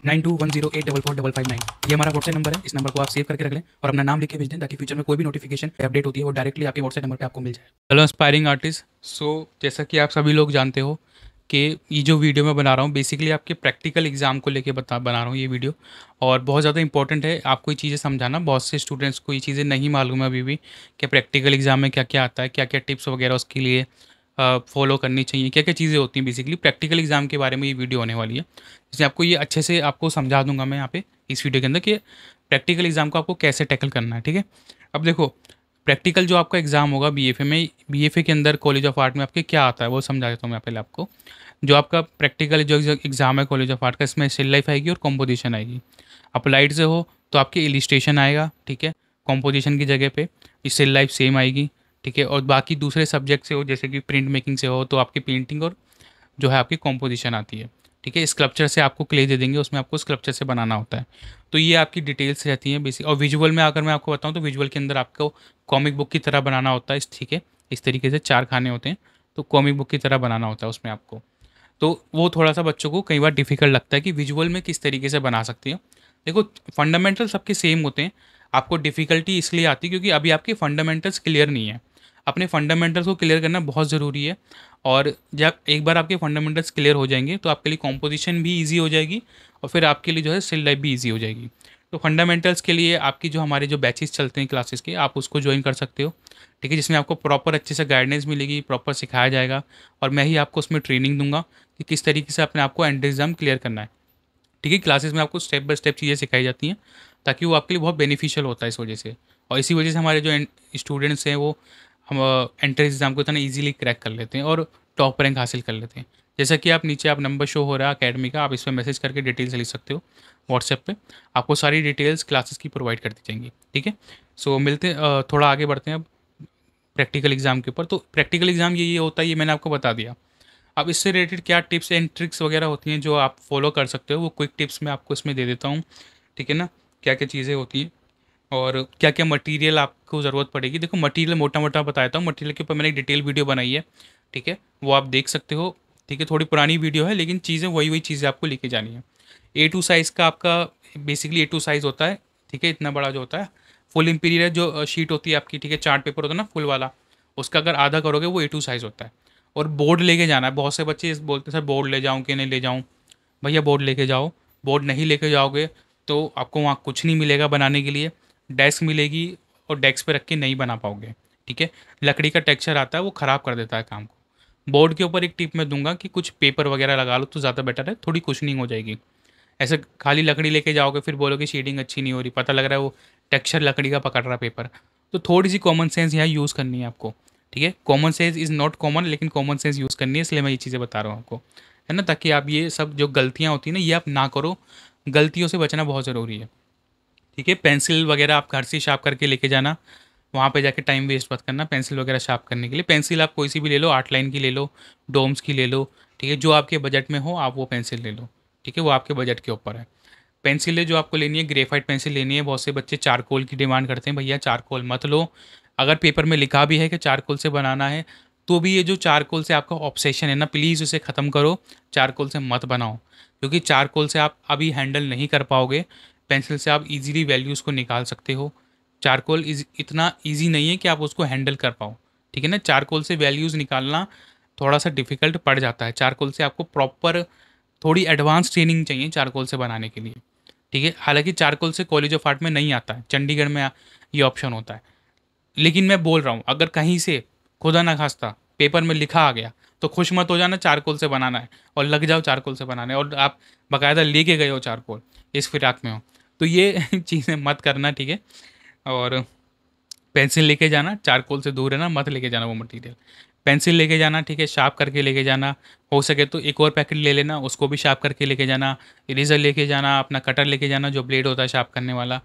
9210844559 ये हमारा WhatsApp number है। इस नंबर को आप सेव करके रख लें और अपना नाम लिख के भेज दें ताकि फ्यूचर में कोई भी नोटिफिकेशन अपडेट होती है वो डायरेक्टली आपके व्हाट्सएप नंबर पे आपको मिल जाए। Hello aspiring artist. जैसा कि आप सभी लोग जानते हो कि ये जो वीडियो मैं बना रहा हूँ बेसिकली आपके प्रैक्टिकल एग्ज़ाम को लेके बना रहा हूँ ये वीडियो। और बहुत ज़्यादा इंपॉर्टेंट है आपको ये चीज़ें समझाना। बहुत से स्टूडेंट्स को ये चीज़ें नहीं मालूम है अभी भी कि प्रैक्टिकल एग्ज़ाम में क्या क्या आता है, क्या क्या टिप्स वगैरह उसके लिए फॉलो करनी चाहिए, क्या क्या चीज़ें होती हैं। बेसिकली प्रैक्टिकल एग्ज़ाम के बारे में ये वीडियो होने वाली है, जिसमें आपको ये अच्छे से आपको समझा दूंगा मैं यहाँ पे इस वीडियो के अंदर कि प्रैक्टिकल एग्ज़ाम को आपको कैसे टैकल करना है। ठीक है, अब देखो प्रैक्टिकल जो आपका एग्ज़ाम होगा बीएफए में, बीएफए के अंदर कॉलेज ऑफ आर्ट में आपके क्या आता है वो समझा देता हूँ मैं पहले आपको। जो आपका प्रैक्टिकल जो एग्ज़ाम है कॉलेज ऑफ आर्ट का, इसमें स्टिल लाइफ आएगी और कॉम्पोजिशन आएगी। अप्लाइड से हो तो आपके इलिस्ट्रेशन आएगा, ठीक है, कॉम्पोजिशन की जगह पे स्टिल लाइफ सेम आएगी, ठीक है। और बाकी दूसरे सब्जेक्ट से हो जैसे कि प्रिंट मेकिंग से हो तो आपकी पेंटिंग और जो है आपकी कॉम्पोजिशन आती है, ठीक है। स्कल्पचर से आपको क्ले दे देंगे, उसमें आपको स्कल्पचर से बनाना होता है। तो ये आपकी डिटेल्स रहती हैं बेसिक। और विजुअल में अगर मैं आपको बताऊँ तो विजुअल के अंदर आपको कॉमिक बुक की तरह बनाना होता है, ठीक है। इस तरीके से 4 खाने होते हैं, तो कॉमिक बुक की तरह बनाना होता है उसमें आपको। तो वो थोड़ा-सा बच्चों को कई बार डिफ़िकल्ट लगता है कि विजुअल में किस तरीके से बना सकते हो। देखो फंडामेंटल सबके सेम होते हैं, आपको डिफ़िकल्टी इसलिए आती है क्योंकि अभी आपके फंडामेंटल्स क्लियर नहीं है। अपने फंडामेंटल्स को क्लियर करना बहुत ज़रूरी है। और जब एक बार आपके फंडामेंटल्स क्लियर हो जाएँगे तो आपके लिए कॉम्पोज़िशन भी ईज़ी हो जाएगी और फिर आपके लिए जो है स्टिल लाइफ़ भी ईज़ी हो जाएगी। तो फंडामेंटल्स के लिए आपकी जो हमारे जो बैचेज़ चलते हैं क्लासेस के, आप उसको जॉइन कर सकते हो, ठीक है। जिसमें आपको प्रॉपर अच्छे से गाइडेंस मिलेगी, प्रॉपर सिखाया जाएगा और मैं ही आपको उसमें ट्रेनिंग दूँगा कि किस तरीके से अपने आप को एंट्रेंस एग्ज़ाम क्लियर करना है, ठीक है। क्लासेस में आपको स्टेप बाय स्टेप चीज़ें सिखाई जाती हैं ताकि वो आपके लिए बहुत बेनिफिशियल होता है इस वजह से। और इसी वजह से हमारे जो स्टूडेंट्स हैं वो हम एंट्रेंस एग्ज़ाम को इतना ईज़िली क्रैक कर लेते हैं और टॉप रैंक हासिल कर लेते हैं। जैसा कि आप नीचे आप नंबर शो हो रहा है अकेडमी का, आप इस पे मैसेज करके डिटेल्स ले सकते हो व्हाट्सएप पे। आपको सारी डिटेल्स क्लासेस की प्रोवाइड कर दी जाएंगी, ठीक है। मिलते हैं, थोड़ा आगे बढ़ते हैं अब प्रैक्टिकल एग्ज़ाम के ऊपर। तो प्रैक्टिकल एग्ज़ाम ये होता है, ये मैंने आपको बता दिया। अब इससे रिलेटेड क्या टिप्स एंड ट्रिक्स वगैरह होती हैं जो आप फॉलो कर सकते हो, वो क्विक टिप्स मैं आपको इसमें दे देता हूँ, ठीक है ना। क्या क्या चीज़ें होती हैं और क्या क्या मटेरियल आपको ज़रूरत पड़ेगी। देखो मटेरियल मोटा मोटा बताता हूँ, मटेरियल के ऊपर मैंने एक डिटेल वीडियो बनाई है, ठीक है, वो आप देख सकते हो, ठीक है। थोड़ी पुरानी वीडियो है लेकिन चीज़ें वही वही चीज़ें आपको लेके जानी है। A2 साइज़ का आपका बेसिकली A2 साइज़ होता है, ठीक है, इतना बड़ा जो होता है। फुल इंपीरियर जो शीट होती है आपकी, ठीक है, चार्ट पेपर होता है ना फुल वाला, उसका अगर आधा करोगे वो A2 साइज़ होता है। और बोर्ड लेके जाना है। बहुत से बच्चे इस बोलते हैं सर बोर्ड ले जाऊँ कि नहीं ले जाऊँ। भैया बोर्ड लेके जाओ। बोर्ड नहीं लेके जाओगे तो आपको वहाँ कुछ नहीं मिलेगा बनाने के लिए। डेस्क मिलेगी और डेस्क पे रख के नहीं बना पाओगे, ठीक है। लकड़ी का टेक्सचर आता है वो ख़राब कर देता है काम को। बोर्ड के ऊपर एक टिप मैं दूंगा कि कुछ पेपर वगैरह लगा लो तो ज़्यादा बेटर है, थोड़ी कुशनिंग हो जाएगी। ऐसे खाली लकड़ी लेके जाओगे फिर बोलोगे शेडिंग अच्छी नहीं हो रही, पता लग रहा है वो टेक्सचर लकड़ी का पकड़ रहा है पेपर। तो थोड़ी सी कॉमन सेंस यहाँ यूज़ करनी है आपको, ठीक है। Common sense is not common, लेकिन कॉमन सेंस यूज़ करनी है, इसलिए मैं ये चीज़ें बता रहा हूँ आपको, है ना, ताकि आप ये सब जो गलतियाँ होती हैं ना ये आप ना करो। गलतियों से बचना बहुत ज़रूरी है, ठीक है। पेंसिल वगैरह आप घर से शार्प करके लेके जाना, वहाँ पे जाके टाइम वेस्ट मत करना पेंसिल वगैरह शार्प करने के लिए। पेंसिल आप कोई सी भी ले लो, आर्ट लाइन की ले लो, डोम्स की ले लो, ठीक है, जो आपके बजट में हो आप वो पेंसिल ले लो, ठीक है, वो आपके बजट के ऊपर है। पेंसिलें जो आपको लेनी है ग्रेफाइट पेंसिल लेनी है। बहुत से बच्चे चारकोल की डिमांड करते हैं, भैया चारकोल मत लो। अगर पेपर में लिखा भी है कि चारकोल से बनाना है तो भी ये जो चारकोल से आपका ऑब्सेशन है ना, प्लीज़ उसे ख़त्म करो। चारकोल से मत बनाओ क्योंकि चारकोल से आप अभी हैंडल नहीं कर पाओगे। पेंसिल से आप इजीली वैल्यूज़ को निकाल सकते हो। चारकोल इतना ईजी नहीं है कि आप उसको हैंडल कर पाओ, ठीक है ना। चारकोल से वैल्यूज़ निकालना थोड़ा सा डिफ़िकल्ट पड़ जाता है। चारकोल से आपको प्रॉपर थोड़ी एडवांस ट्रेनिंग चाहिए चारकोल से बनाने के लिए, ठीक है। हालांकि चारकोल से कॉलेज ऑफ आर्ट में नहीं आता है, चंडीगढ़ में ये ऑप्शन होता है। लेकिन मैं बोल रहा हूँ अगर कहीं से खुदा ना खास्ता पेपर में लिखा आ गया तो खुश मत हो जाना चारकोल से बनाना है और लग जाओ चारकोल से बनाने, और आप बाकायदा लेके गए हो चारकोल इस फिराक में हो, तो ये चीज़ें मत करना, ठीक है। और पेंसिल लेके जाना, चारकोल से दूर रहना, मत लेके जाना वो मटेरियल। पेंसिल लेके जाना, ठीक है, शार्प करके लेके जाना। हो सके तो एक और पैकेट ले लेना, उसको भी शार्प करके लेके जाना। इरेज़र लेके जाना, अपना कटर लेके जाना जो ब्लेड होता है शार्प करने वाला,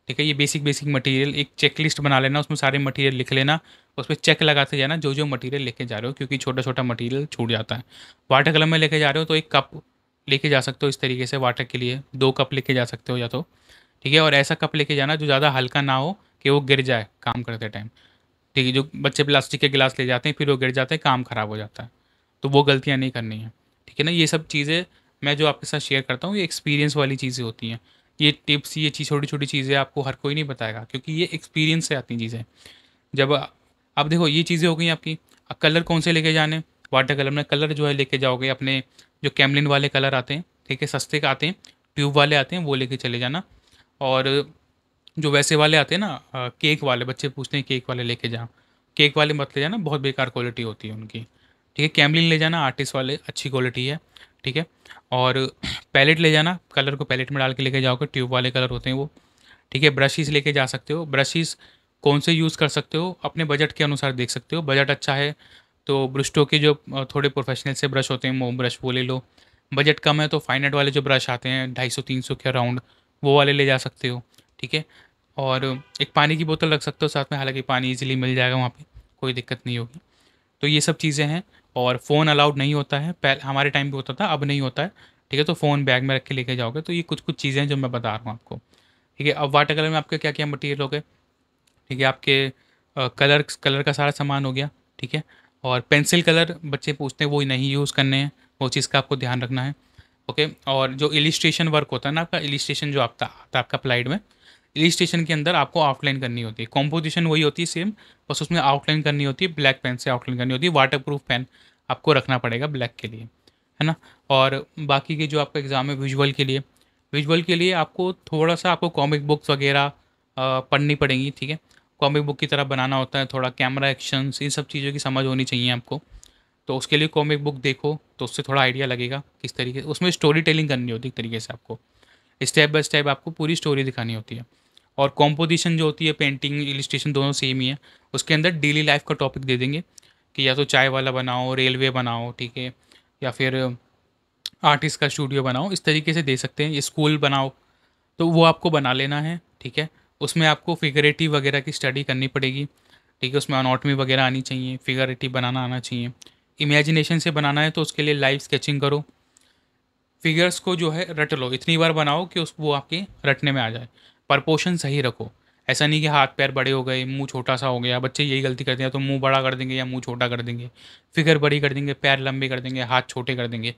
ठीक है। ये बेसिक बेसिक मटेरियल एक चेक लिस्ट बना लेना, उसमें सारे मटेरियल लिख लेना, उस पर चेक लगाते जाना जो जो मटेरियल लेके जा रहे हो, क्योंकि छोटा छोटा मटेरियल छूट जाता है। वाटर कलर में लेके जा रहे हो तो एक कप लेके जा सकते हो इस तरीके से, वाटर के लिए 2 कप लेके जा सकते हो या तो, ठीक है। और ऐसा कप लेके जाना जो ज़्यादा हल्का ना हो कि वो गिर जाए काम करते टाइम, ठीक है। जो बच्चे प्लास्टिक के गिलास ले जाते हैं फिर वो गिर जाते हैं, काम खराब हो जाता है, तो वो गलतियाँ नहीं करनी है, ठीक है ना। ये सब चीज़ें मैं जो आपके साथ शेयर करता हूँ ये एक्सपीरियंस वाली चीज़ें होती हैं। ये टिप्स, ये चीज़, छोटी छोटी चीज़ें आपको हर कोई नहीं बताएगा, क्योंकि ये एक्सपीरियंस से आती चीज़ें। जब अब देखो ये चीज़ें हो गई आपकी। कलर कौन से लेके जाने, वाटर कलर में कलर जो है लेके जाओगे अपने, जो कैमलिन वाले कलर आते हैं, ठीक है, सस्ते का आते हैं, ट्यूब वाले आते हैं, वो लेके चले जाना। और जो वैसे वाले आते हैं ना, केक वाले, बच्चे पूछते हैं केक वाले लेके जाओ, केक वाले मत ले जाना, बहुत बेकार क्वालिटी होती है उनकी। ठीक है, कैमलिन ले जाना, आर्टिस्ट वाले अच्छी क्वालिटी है। ठीक है, और पैलेट ले जाना, कलर को पैलेट में डाल के लेके जाओगे, ट्यूब वाले कलर होते हैं वो। ठीक है, ब्रशेस लेके जा सकते हो। ब्रशेस कौन से यूज़ कर सकते हो, अपने बजट के अनुसार देख सकते हो। बजट अच्छा है तो ब्रिस्टो के जो थोड़े प्रोफेशनल से ब्रश होते हैं, मोम ब्रश, वो ले लो। बजट कम है तो फाइनेट वाले जो ब्रश आते हैं 250-300 के अराउंड, वो वाले ले जा सकते हो। ठीक है, और एक पानी की बोतल रख सकते हो साथ में, हालांकि पानी इजीली मिल जाएगा वहाँ पे, कोई दिक्कत नहीं होगी। तो ये सब चीज़ें हैं। और फ़ोन अलाउड नहीं होता है, पहले हमारे टाइम पे होता था, अब नहीं होता है। ठीक है, तो फ़ोन बैग में रख के लेके जाओगे। तो ये कुछ कुछ चीज़ें हैं जो मैं बता रहा हूँ आपको। ठीक है, अब वाटर कलर में आपके क्या क्या मटेरियल हो गए। ठीक है, आपके कलर कलर का सारा सामान हो गया। ठीक है, और पेंसिल कलर बच्चे पूछते हैं वो नहीं यूज़ करने हैं, वो चीज़ का आपको ध्यान रखना है। ओके, और जो इलिस्ट्रेशन वर्क होता है ना आपका, इलिस्ट्रेशन जो आता है आपका अप्लाइड में, इलिस्ट्रेशन के अंदर आपको आउटलाइन करनी होती है। कॉम्पोजिशन वही होती है सेम, बस उसमें आउटलाइन करनी होती है, ब्लैक पेन से आउटलाइन करनी होती है। वाटर प्रूफ पेन आपको रखना पड़ेगा ब्लैक के लिए, है ना। और बाकी के जो आपका एग्ज़ाम है विजुअल के लिए, विजुअल के लिए आपको थोड़ा सा आपको कॉमिक बुक्स वगैरह पढ़नी पड़ेंगी। ठीक है, कॉमिक बुक की तरह बनाना होता है, थोड़ा कैमरा एक्शंस, इन सब चीज़ों की समझ होनी चाहिए आपको। तो उसके लिए कॉमिक बुक देखो तो उससे थोड़ा आइडिया लगेगा किस तरीके से उसमें स्टोरी टेलिंग करनी होती है। एक तरीके से आपको स्टेप बाय स्टेप आपको पूरी स्टोरी दिखानी होती है। और कॉम्पोजिशन जो होती है, पेंटिंग इलिस्ट्रेशन दोनों सेम ही है। उसके अंदर डेली लाइफ का टॉपिक दे देंगे कि या तो चाय वाला बनाओ, रेलवे बनाओ, ठीक है, या फिर आर्टिस्ट का स्टूडियो बनाओ, इस तरीके से दे सकते हैं। ये स्कूल बनाओ, तो वो आपको बना लेना है। ठीक है, उसमें आपको फिगरेटिव वगैरह की स्टडी करनी पड़ेगी। ठीक है, उसमें अनॉटमी वगैरह आनी चाहिए, फिगरेटिव बनाना आना चाहिए। इमेजिनेशन से बनाना है तो उसके लिए लाइव स्केचिंग करो। फिगर्स को जो है रट लो, इतनी बार बनाओ कि उस वो आपके रटने में आ जाए। प्रपोर्शन सही रखो, ऐसा नहीं कि हाथ पैर बड़े हो गए, मुंह छोटा सा हो गया। बच्चे यही गलती करते हैं, तो मुंह बड़ा कर देंगे या मुंह छोटा कर देंगे, फिगर बड़ी कर देंगे, पैर लंबे कर देंगे, हाथ छोटे कर देंगे।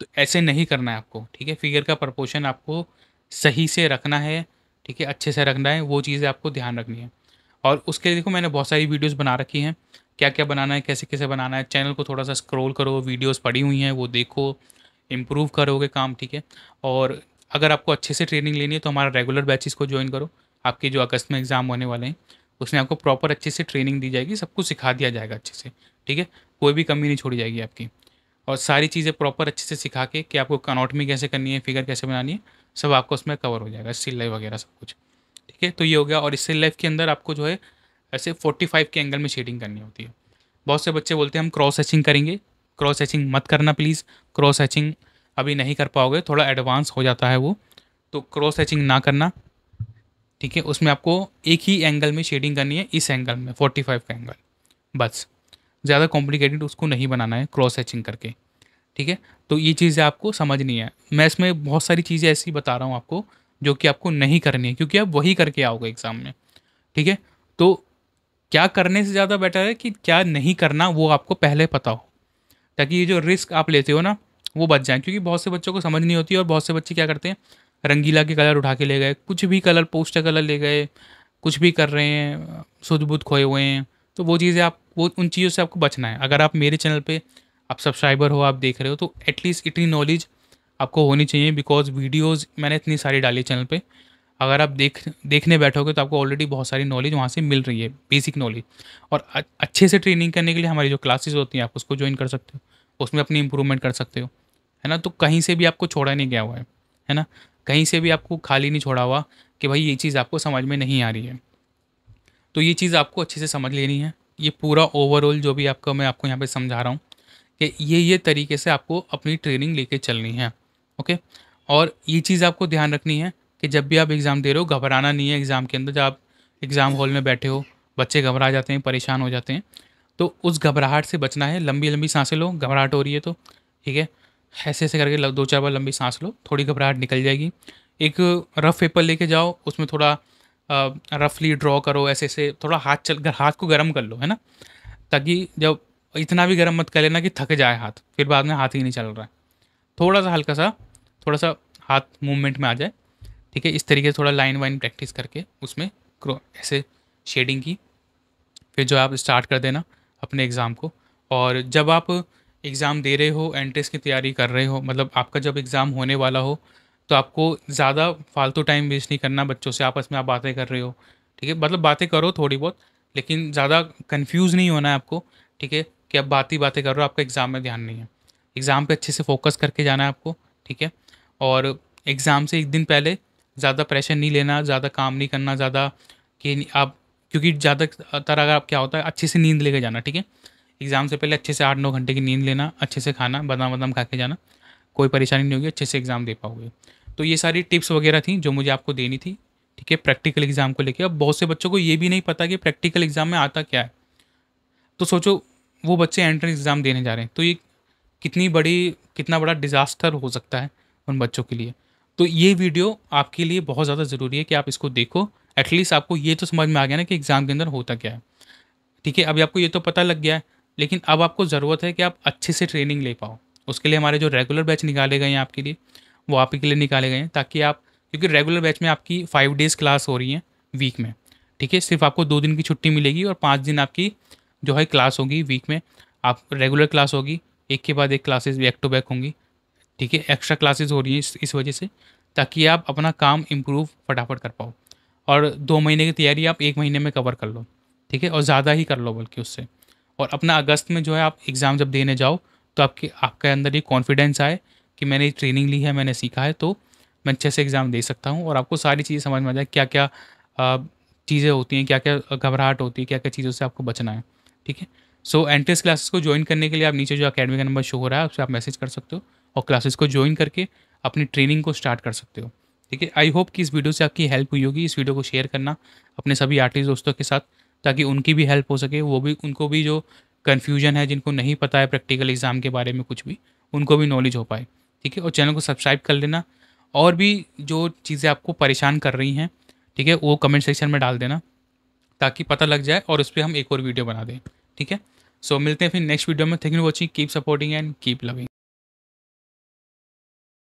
तो ऐसे नहीं करना है आपको। ठीक है, फिगर का प्रपोर्शन आपको सही से रखना है। ठीक है, अच्छे से रखना है, वो चीज़ें आपको ध्यान रखनी है। और उसके लिए देखो मैंने बहुत सारी वीडियोज़ बना रखी हैं, क्या क्या बनाना है, कैसे कैसे बनाना है। चैनल को थोड़ा सा स्क्रॉल करो, वीडियोज़ पड़ी हुई हैं वो देखो, इम्प्रूव करोगे काम। ठीक है, और अगर आपको अच्छे से ट्रेनिंग लेनी है तो हमारा रेगुलर बैचेस को ज्वाइन करो। आपके जो अगस्त में एग्ज़ाम होने वाले हैं उसमें आपको प्रॉपर अच्छे से ट्रेनिंग दी जाएगी, सब कुछ सिखा दिया जाएगा अच्छे से। ठीक है, कोई भी कमी नहीं छोड़ी जाएगी आपकी। और सारी चीज़ें प्रॉपर अच्छे से सिखा के कि आपको अनॉटमी कैसे करनी है, फिगर कैसे बनानी है, सब आपको उसमें कवर हो जाएगा, स्टिल लाइफ वगैरह सब कुछ। ठीक है, तो ये हो गया। और स्टिल लाइफ के अंदर आपको जो है ऐसे 45 के एंगल में शेडिंग करनी होती है। बहुत से बच्चे बोलते हैं हम क्रॉस हैचिंग करेंगे, क्रॉस हैचिंग मत करना प्लीज़। क्रॉस हैचिंग अभी नहीं कर पाओगे, थोड़ा एडवांस हो जाता है वो, तो क्रॉस हैचिंग ना करना। ठीक है, उसमें आपको एक ही एंगल में शेडिंग करनी है, इस एंगल में 45 का एंगल, बस। ज़्यादा कॉम्प्लिकेटेड उसको नहीं बनाना है क्रॉस हैचिंग करके। ठीक है, तो ये चीज़ें आपको समझनी है। मैं इसमें बहुत सारी चीज़ें ऐसी बता रहा हूँ आपको जो कि आपको नहीं करनी है, क्योंकि आप वही करके आओगे एग्ज़ाम में। ठीक है, तो क्या करने से ज़्यादा बेटर है कि क्या नहीं करना वो आपको पहले पता हो, ताकि ये जो रिस्क आप लेते हो ना वो बच जाए। क्योंकि बहुत से बच्चों को समझ नहीं होती है और बहुत से बच्चे क्या करते हैं, रंगीला के कलर उठा के ले गए, कुछ भी कलर, पोस्टर कलर ले गए, कुछ भी कर रहे हैं, सुध बुध खोए हुए हैं। तो वो चीज़ें आप, वो उन चीज़ों से आपको बचना है। अगर आप मेरे चैनल पे आप सब्सक्राइबर हो, आप देख रहे हो, तो एटलीस्ट इतनी नॉलेज आपको होनी चाहिए। बिकॉज वीडियोज़ मैंने इतनी सारी डाली चैनल पे, अगर आप देखने बैठोगे तो आपको ऑलरेडी बहुत सारी नॉलेज वहाँ से मिल रही है, बेसिक नॉलेज। और अच्छे से ट्रेनिंग करने के लिए हमारी जो क्लासेस होती हैं आप उसको ज्वाइन कर सकते हो, उसमें अपनी इंप्रूवमेंट कर सकते हो, है ना। तो कहीं से भी आपको छोड़ा नहीं गया हुआ है ना, कहीं से भी आपको खाली नहीं छोड़ा हुआ कि भाई ये चीज़ आपको समझ में नहीं आ रही है। तो ये चीज़ आपको अच्छे से समझ लेनी है। ये पूरा ओवरऑल जो भी आपका मैं आपको यहाँ पे समझा रहा हूँ कि ये तरीके से आपको अपनी ट्रेनिंग लेके चलनी है। ओके, और ये चीज़ आपको ध्यान रखनी है कि जब भी आप एग्ज़ाम दे रहे हो, घबराना नहीं है एग्ज़ाम के अंदर। जब आप एग्ज़ाम हॉल में बैठे हो, बच्चे घबरा जाते हैं, परेशान हो जाते हैं, तो उस घबराहट से बचना है। लंबी लंबी सांसें लो, घबराहट हो रही है तो, ठीक है, ऐसे ऐसे करके 2-4 बार लंबी सांस लो, थोड़ी घबराहट निकल जाएगी। एक रफ़ पेपर लेके जाओ, उसमें थोड़ा रफली ड्रॉ करो, ऐसे ऐसे थोड़ा हाथ को गर्म कर लो, है ना, ताकि जब इतना भी गर्म मत कर लेना कि थक जाए हाथ, फिर बाद में हाथ ही नहीं चल रहा है। थोड़ा-सा हल्का सा, थोड़ा-सा हाथ मूवमेंट में आ जाए, ठीक है? इस तरीके से थोड़ा लाइन वाइन प्रैक्टिस करके उसमें ऐसे शेडिंग की, फिर जो आप स्टार्ट कर देना अपने एग्ज़ाम को। और जब आप एग्ज़ाम दे रहे हो, एंट्रेंस की तैयारी कर रहे हो, मतलब आपका जब एग्ज़ाम होने वाला हो, तो आपको ज़्यादा फालतू टाइम वेस्ट नहीं करना बच्चों से, आपस में आप बातें कर रहे हो, ठीक है? मतलब बातें करो थोड़ी बहुत, लेकिन ज़्यादा कन्फ्यूज़ नहीं होना है आपको, ठीक है? कि आप बात ही बातें कर रहे हो, आपका एग्ज़ाम में ध्यान नहीं है। एग्ज़ाम पे अच्छे से फ़ोकस करके जाना है आपको, ठीक है? और एग्ज़ाम से 1 दिन पहले ज़्यादा प्रेशर नहीं लेना, ज़्यादा काम नहीं करना, ज़्यादा कि आप, क्योंकि ज़्यादातर अगर आप क्या होता है, अच्छे से नींद लेके जाना, ठीक है? एग्ज़ाम से पहले अच्छे से 8-9 घंटे की नींद लेना, अच्छे से खाना, बादाम-वादाम खा के जाना, कोई परेशानी नहीं होगी, अच्छे से एग्ज़ाम दे पाओगे। तो ये सारी टिप्स वगैरह थी जो मुझे आपको देनी थी, ठीक है? प्रैक्टिकल एग्ज़ाम को लेके। अब बहुत से बच्चों को ये भी नहीं पता कि प्रैक्टिकल एग्ज़ाम में आता क्या है? तो सोचो, वो बच्चे एंट्रेंस एग्ज़ाम देने जा रहे हैं, तो ये कितना बड़ा डिज़ास्टर हो सकता है उन बच्चों के लिए। तो ये वीडियो आपके लिए बहुत ज़्यादा ज़रूरी है कि आप इसको देखो। एटलीस्ट आपको ये तो समझ में आ गया ना कि एग्ज़ाम के अंदर होता क्या है, ठीक है? अभी आपको ये तो पता लग गया है, लेकिन अब आपको ज़रूरत है कि आप अच्छे से ट्रेनिंग ले पाओ। उसके लिए हमारे जो रेगुलर बैच निकाले गए हैं आपके लिए, वो आप ही के लिए निकाले गए हैं, ताकि आप, क्योंकि रेगुलर बैच में आपकी 5 डेज़ क्लास हो रही हैं वीक में, ठीक है? सिर्फ़ आपको 2 दिन की छुट्टी मिलेगी और 5 दिन आपकी जो है क्लास होगी वीक में। आप रेगुलर क्लास होगी, एक के बाद एक क्लासेस बैक टू बैक होंगी, ठीक है? एक्स्ट्रा क्लासेस हो रही हैं इस वजह से, ताकि आप अपना काम इम्प्रूव फटाफट कर पाओ। और 2 महीने की तैयारी आप 1 महीने में कवर कर लो, ठीक है? और ज़्यादा ही कर लो बल्कि उससे। और अपना अगस्त में जो है आप एग्ज़ाम जब देने जाओ, तो आपके अंदर ये कॉन्फिडेंस आए कि मैंने ट्रेनिंग ली है, मैंने सीखा है, तो मैं अच्छे से एग्ज़ाम दे सकता हूँ। और आपको सारी चीज़ें समझ में आ जाए, क्या-क्या चीज़ें होती हैं, क्या-क्या घबराहट होती है, क्या-क्या चीज़ों से आपको बचना है, ठीक है? सो एंट्रेंस क्लासेस को जॉइन करने के लिए आप नीचे जो अकेडमी का नंबर शो हो रहा है, उससे आप मैसेज कर सकते हो और क्लासेस को जॉइन करके अपनी ट्रेनिंग को स्टार्ट कर सकते हो, ठीक है? आई होप कि इस वीडियो से आपकी हेल्प हुई होगी। इस वीडियो को शेयर करना अपने सभी आर्टिस्ट दोस्तों के साथ, ताकि उनकी भी हेल्प हो सके, उनको भी जो कन्फ्यूजन है, जिनको नहीं पता है प्रैक्टिकल एग्ज़ाम के बारे में कुछ भी, उनको भी नॉलेज हो पाए, ठीक है? और चैनल को सब्सक्राइब कर लेना। और भी जो चीज़ें आपको परेशान कर रही हैं, ठीक है, वो कमेंट सेक्शन में डाल देना, ताकि पता लग जाए और उस पे हम एक और वीडियो बना दें, ठीक है? सो मिलते हैं फिर नेक्स्ट वीडियो में। Thank you for watching, keep supporting and keep loving.